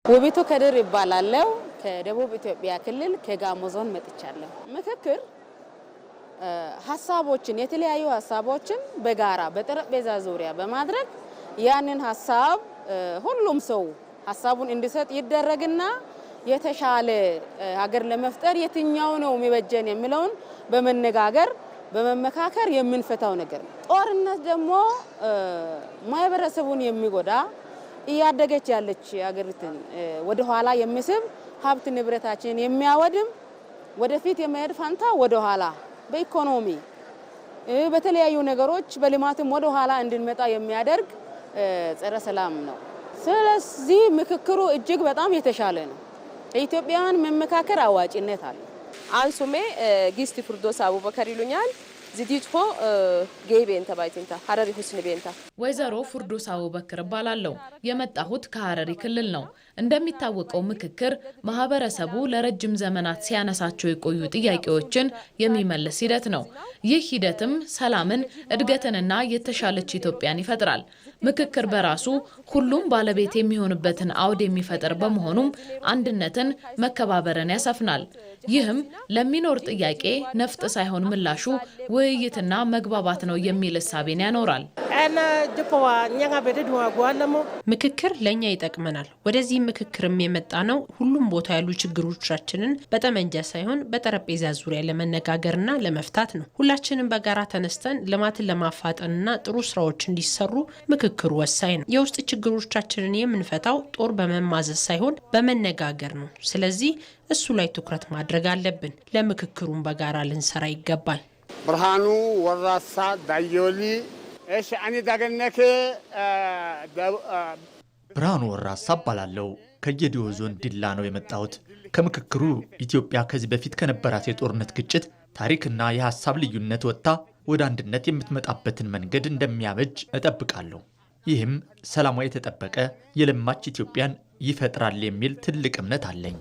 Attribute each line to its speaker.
Speaker 1: ውቢቱ ከድር ይባላልው ከደቡብ ኢትዮጵያ ክልል ከጋሞ ዞን መጥቻለሁ። ምክክር ሐሳቦችን የተለያዩ ሐሳቦችን በጋራ በጠረጴዛ ዙሪያ በማድረግ ያንን ሐሳብ ሁሉም ሰው ሐሳቡን እንዲሰጥ ይደረግና የተሻለ ሀገር ለመፍጠር የትኛው ነው የሚበጀን የሚለውን በመነጋገር በመመካከር የምንፈታው ነገር ነው። ጦርነት ደግሞ ማህበረሰቡን የሚጎዳ እያደገች ያለች ሀገሪቱን ወደ ኋላ የሚስብ ሀብት ንብረታችን የሚያወድም ወደፊት የመሄድ ፋንታ ወደ ኋላ በኢኮኖሚ በተለያዩ ነገሮች በልማትም ወደ ኋላ እንድንመጣ የሚያደርግ ጸረ ሰላም ነው። ስለዚህ ምክክሩ እጅግ በጣም የተሻለ ነው። ኢትዮጵያውያን መመካከር አዋጭነት አለ።
Speaker 2: አንሱሜ ጊስቲ ፍርዶስ አቡበከር ይሉኛል ዚዲትፎ ጌቤንታ ባይቲንታ ሐረሪ ሁስን ቤንታ
Speaker 3: ወይዘሮ ፍርዶስ አቡበከር ባላለው የመጣሁት ከሐረሪ ክልል ነው። እንደሚታወቀው ምክክር ማህበረሰቡ ለረጅም ዘመናት ሲያነሳቸው የቆዩ ጥያቄዎችን የሚመልስ ሂደት ነው። ይህ ሂደትም ሰላምን፣ እድገትንና የተሻለች ኢትዮጵያን ይፈጥራል። ምክክር በራሱ ሁሉም ባለቤት የሚሆንበትን አውድ የሚፈጥር በመሆኑም አንድነትን፣ መከባበርን ያሰፍናል። ይህም ለሚኖር ጥያቄ ነፍጥ ሳይሆን ምላሹ ውይይትና መግባባት ነው የሚል እሳቤን ያኖራል።
Speaker 4: ምክክር ለኛ ይጠቅመናል። ወደዚህ ምክክርም የመጣ ነው ሁሉም ቦታ ያሉ ችግሮቻችንን በጠመንጃ ሳይሆን በጠረጴዛ ዙሪያ ለመነጋገርና ለመፍታት ነው። ሁላችንም በጋራ ተነስተን ልማትን ለማፋጠንና ጥሩ ስራዎች እንዲሰሩ ምክክሩ ወሳኝ ነው። የውስጥ ችግሮቻችንን የምንፈታው ጦር በመማዘዝ ሳይሆን በመነጋገር ነው። ስለዚህ እሱ ላይ ትኩረት ማድረግ አለብን። ለምክክሩም በጋራ ልንሰራ ይገባል።
Speaker 5: ብርሃኑ ወራሳ ዳዮሊ እሺ አኒ ዳገነከ
Speaker 6: ብርሃኑ ወራሳ ባላለው ከጌዲዮ ዞን ዲላ ነው የመጣሁት። ከምክክሩ ኢትዮጵያ ከዚህ በፊት ከነበራት የጦርነት ግጭት ታሪክና የሐሳብ ልዩነት ወጥታ ወደ አንድነት የምትመጣበትን መንገድ እንደሚያበጅ እጠብቃለሁ። ይህም ሰላሟ የተጠበቀ የለማች ኢትዮጵያን ይፈጥራል የሚል ትልቅ እምነት አለኝ።